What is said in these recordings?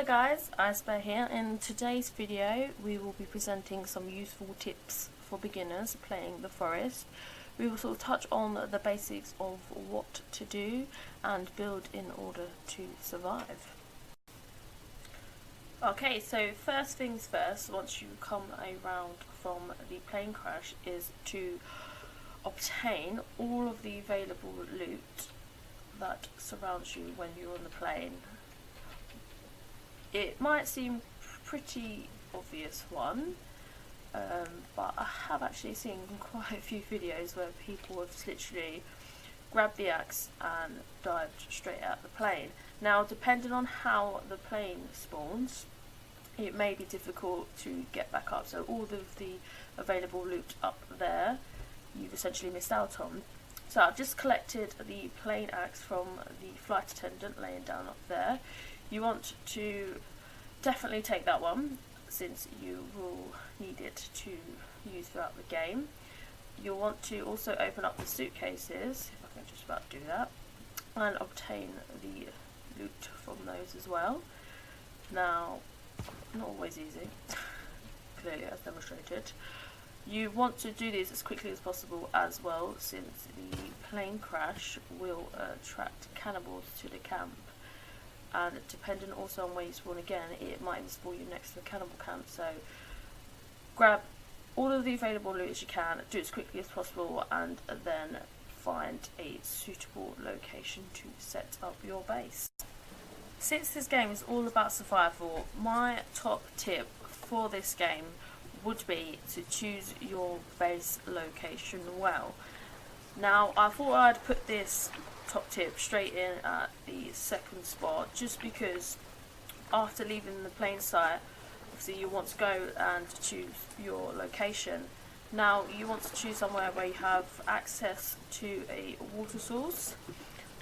Hello guys, Icebear here. In today's video we will be presenting some useful tips for beginners playing the forest. We will sort of touch on the basics of what to do and build in order to survive. Okay, so first things first, once you come around from the plane crash, is to obtain all of the available loot that surrounds you when you're on the plane. It might seem pretty obvious one, but I have actually seen quite a few videos where people have literally grabbed the axe and dived straight out the plane. Now, depending on how the plane spawns, it may be difficult to get back up, so all of the available loot up there you've essentially missed out on. So I've just collected the plane axe from the flight attendant laying down up there. You want to definitely take that one, since you will need it to use throughout the game. You'll want to also open up the suitcases, if I can just about do that, and obtain the loot from those as well. Now, not always easy, clearly as demonstrated. You want to do this as quickly as possible as well, since the plane crash will attract cannibals to the camp. And depending also on where you spawn again, it might even spawn you next to the cannibal camp. So grab all of the available loot as you can, do it as quickly as possible, and then find a suitable location to set up your base. Since this game is all about survival, my top tip for this game would be to choose your base location well. Now, I thought I'd put this top tip straight in at the second spot, just because after leaving the plane site, obviously you want to go and choose your location. Now, you want to choose somewhere where you have access to a water source,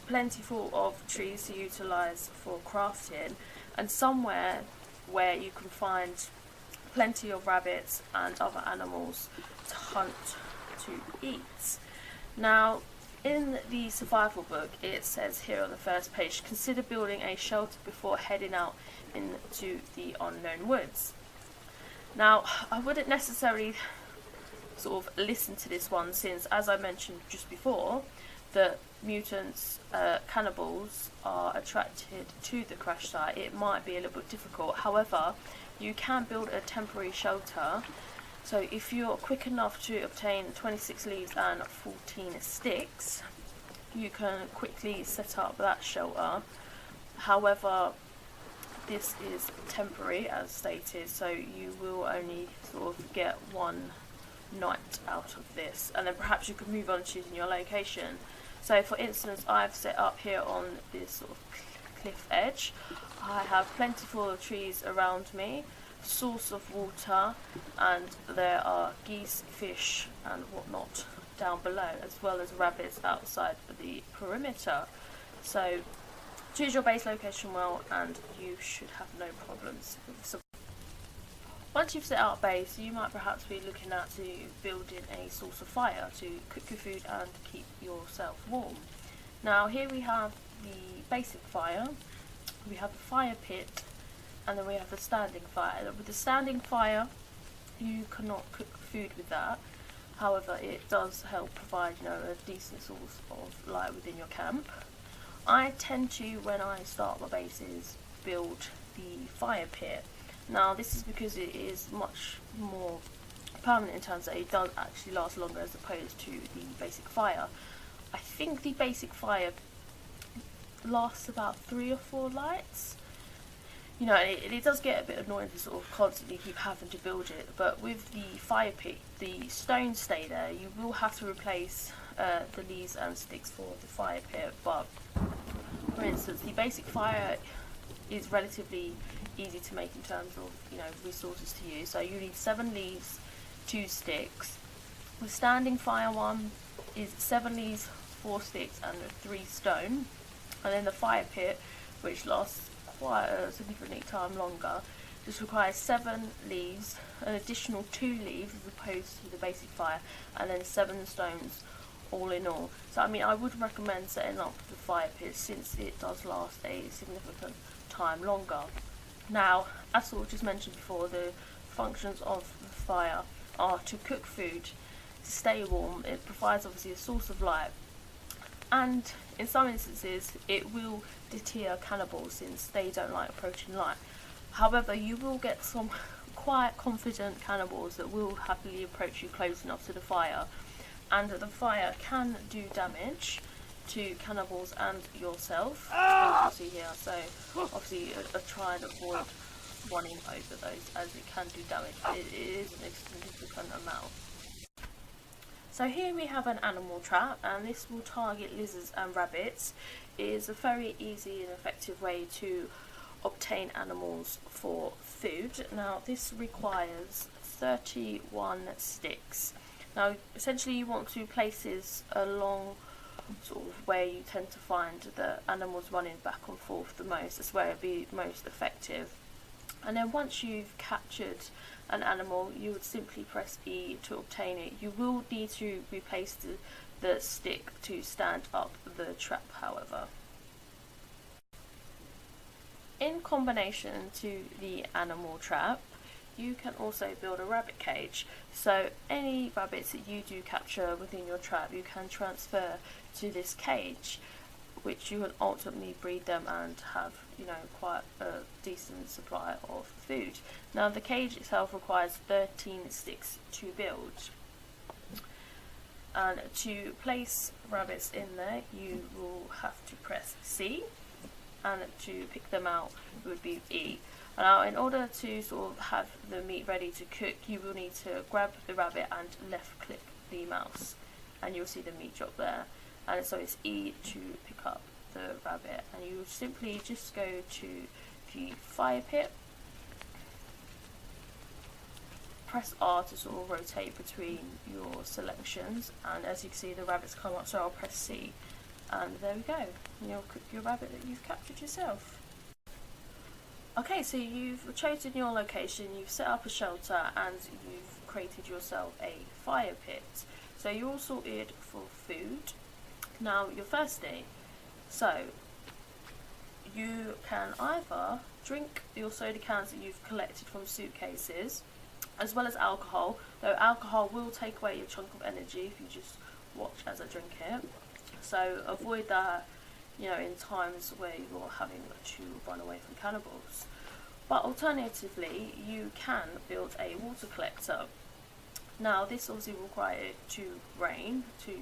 plenty full of trees to utilise for crafting, and somewhere where you can find plenty of rabbits and other animals to hunt to eat. Now, in the survival book, it says here on the first page, consider building a shelter before heading out into the unknown woods. Now, I wouldn't necessarily sort of listen to this one, since, as I mentioned just before, the mutants, cannibals, are attracted to the crash site. It might be a little bit difficult. However, you can build a temporary shelter. So if you're quick enough to obtain 26 leaves and 14 sticks, you can quickly set up that shelter. However, this is temporary as stated, so you will only sort of get one night out of this, and then perhaps you can move on to choosing your location. So for instance, I've set up here on this sort of cliff edge. I have plentiful of trees around me, source of water, and there are geese, fish and whatnot down below, as well as rabbits outside the perimeter. So choose your base location well and you should have no problems with survival. Once you've set out base, you might perhaps be looking at building a source of fire to cook your food and keep yourself warm. Now, here we have the basic fire, we have the fire pit, and then we have the standing fire. With the standing fire, you cannot cook food with that. However, it does help provide, a decent source of light within your camp. I tend to, when I start my bases, build the fire pit. Now, this is because it is much more permanent in terms that it does actually last longer as opposed to the basic fire. I think the basic fire lasts about 3 or 4 lights. It does get a bit annoying to sort of constantly keep having to build it, but with the fire pit, the stones stay there. You will have to replace the leaves and sticks for the fire pit, but for instance, the basic fire is relatively easy to make in terms of resources to use. So you need 7 leaves, 2 sticks. The standing fire one is 7 leaves, 4 sticks and 3 stone, and then the fire pit, which lasts quite a significantly time longer, just requires 7 leaves, an additional 2 leaves as opposed to the basic fire, and then 7 stones all in all. So I would recommend setting up the fire pit, since it does last a significant time longer. Now, as I just mentioned before, the functions of the fire are to cook food, to stay warm. It provides obviously a source of light, and in some instances it will deter cannibals since they don't like approaching light. However, you will get some quite confident cannibals that will happily approach you close enough to the fire, and the fire can do damage to cannibals and yourself, as you see here. So obviously try and avoid running over those, as it can do damage. It is a significant amount. So here we have an animal trap, and this will target lizards and rabbits. It is a very easy and effective way to obtain animals for food. Now this requires 31 sticks. Now essentially you want to place this along sort of where you tend to find the animals running back and forth the most. That's where it'd be most effective. And then once you've captured an animal, you would simply press E to obtain it. You will need to replace the stick to stand up the trap, however. In combination to the animal trap, you can also build a rabbit cage. So any rabbits that you do capture within your trap, you can transfer to this cage, which you will ultimately breed them and have, you know, quite a decent supply of food. Now the cage itself requires 13 sticks to build, and to place rabbits in there you will have to press C, and to pick them out would be E. Now in order to sort of have the meat ready to cook, you will need to grab the rabbit and left click the mouse, and you'll see the meat drop there. And so it's E to pick up the rabbit, and you simply just go to the fire pit, press R to sort of rotate between your selections, and as you can see the rabbits come up, so I'll press C, and there we go, and you'll cook your rabbit that you've captured yourself. Okay, so you've chosen your location, you've set up a shelter, and you've created yourself a fire pit. So you're all sorted for food. Now you're thirsty, so you can either drink your soda cans that you've collected from suitcases, as well as alcohol, though alcohol will take away your chunk of energy if you just watch as I drink it. So avoid that, you know, in times where you're having to run away from cannibals. But alternatively, you can build a water collector. Now this obviously will require it to rain to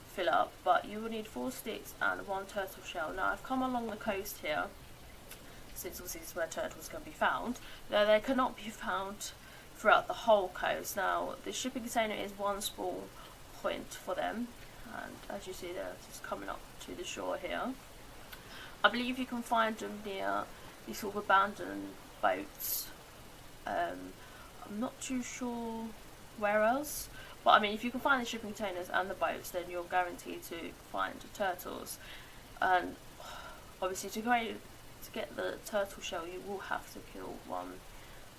fill up, but you will need 4 sticks and 1 turtle shell. Now I've come along the coast here, since obviously this is where turtles can be found, though they cannot be found throughout the whole coast. Now the shipping container is one spawn point for them, and as you see they're just coming up to the shore here. I believe you can find them near these sort of abandoned boats. I'm not too sure where else, but I mean if you can find the shipping containers and the boats, then you're guaranteed to find turtles. And obviously to get the turtle shell you will have to kill one.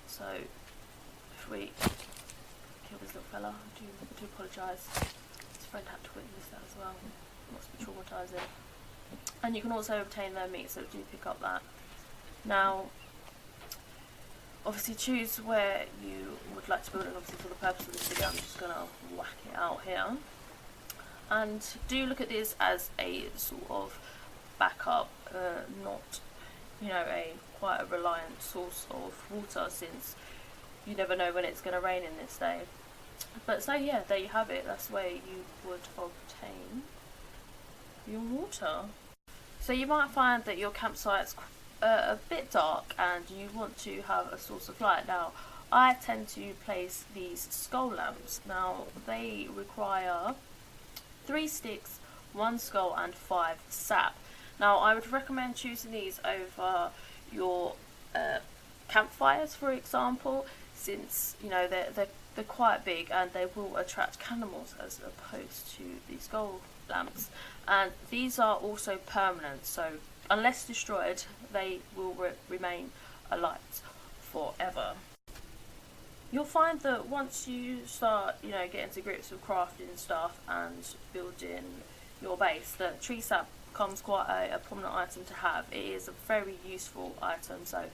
So if we kill this little fella, I do apologise. His friend had to witness that as well. It must be traumatising. And you can also obtain their meat, so do pick up that. Now obviously choose where you would like to build it. Obviously for the purpose of this video I'm just going to whack it out here, and do look at this as a sort of backup, not, you know, quite a reliant source of water, since you never know when it's going to rain in this day. But so yeah, there you have it. That's where you would obtain your water. So you might find that your campsite's a bit dark and you want to have a source of light. Now I tend to place these skull lamps. Now they require 3 sticks, 1 skull and 5 sap. Now I would recommend choosing these over your campfires, for example, since you know they're quite big and they will attract cannibals as opposed to the skull lamps. And these are also permanent, so unless destroyed they will remain alight forever. You'll find that once you start, you know, getting to grips with crafting stuff and building your base, that tree sap becomes quite a prominent item to have. It is a very useful item, so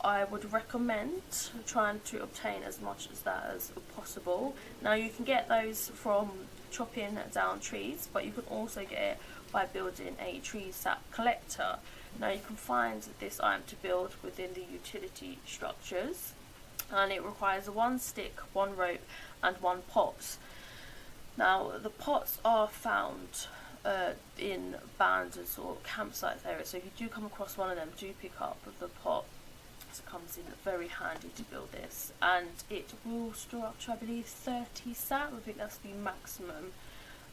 I would recommend trying to obtain as much as that as possible. Now you can get those from chopping down trees, but you can also get it by building a tree sap collector. Now you can find this item to build within the utility structures, and it requires 1 stick, 1 rope and 1 pot. Now the pots are found in abandoned or campsite areas, so if you do come across one of them, do pick up the pot. It comes in very handy to build this, and it will store up to, I believe, 30 sap. I think that's the maximum,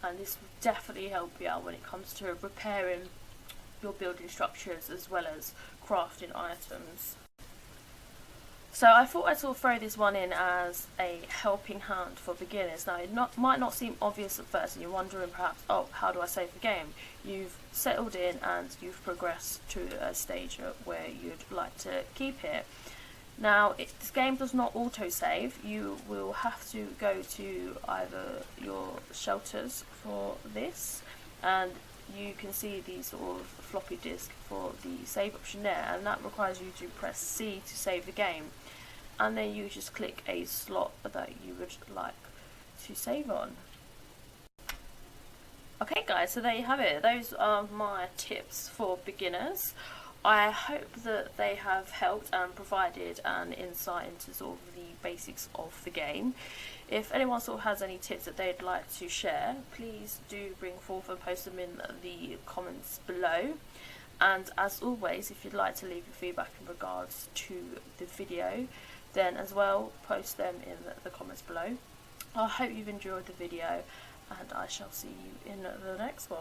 and this will definitely help you out when it comes to repairing your building structures as well as crafting items. So I thought I'd sort of throw this one in as a helping hand for beginners. Now it might not seem obvious at first, and you're wondering perhaps, oh, how do I save the game? You've settled in and you've progressed to a stage where you'd like to keep it. Now this game does not auto-save. You will have to go to either your shelters for this, and you can see the sort of floppy disk for the save option there, and that requires you to press C to save the game, and then you just click a slot that you would like to save on. Okay guys, so there you have it. Those are my tips for beginners. I hope that they have helped and provided an insight into sort of the basics of the game. If anyone sort of has any tips that they'd like to share, please do bring forth and post them in the comments below. And as always, if you'd like to leave your feedback in regards to the video, then as well post them in the comments below. I hope you've enjoyed the video, and I shall see you in the next one.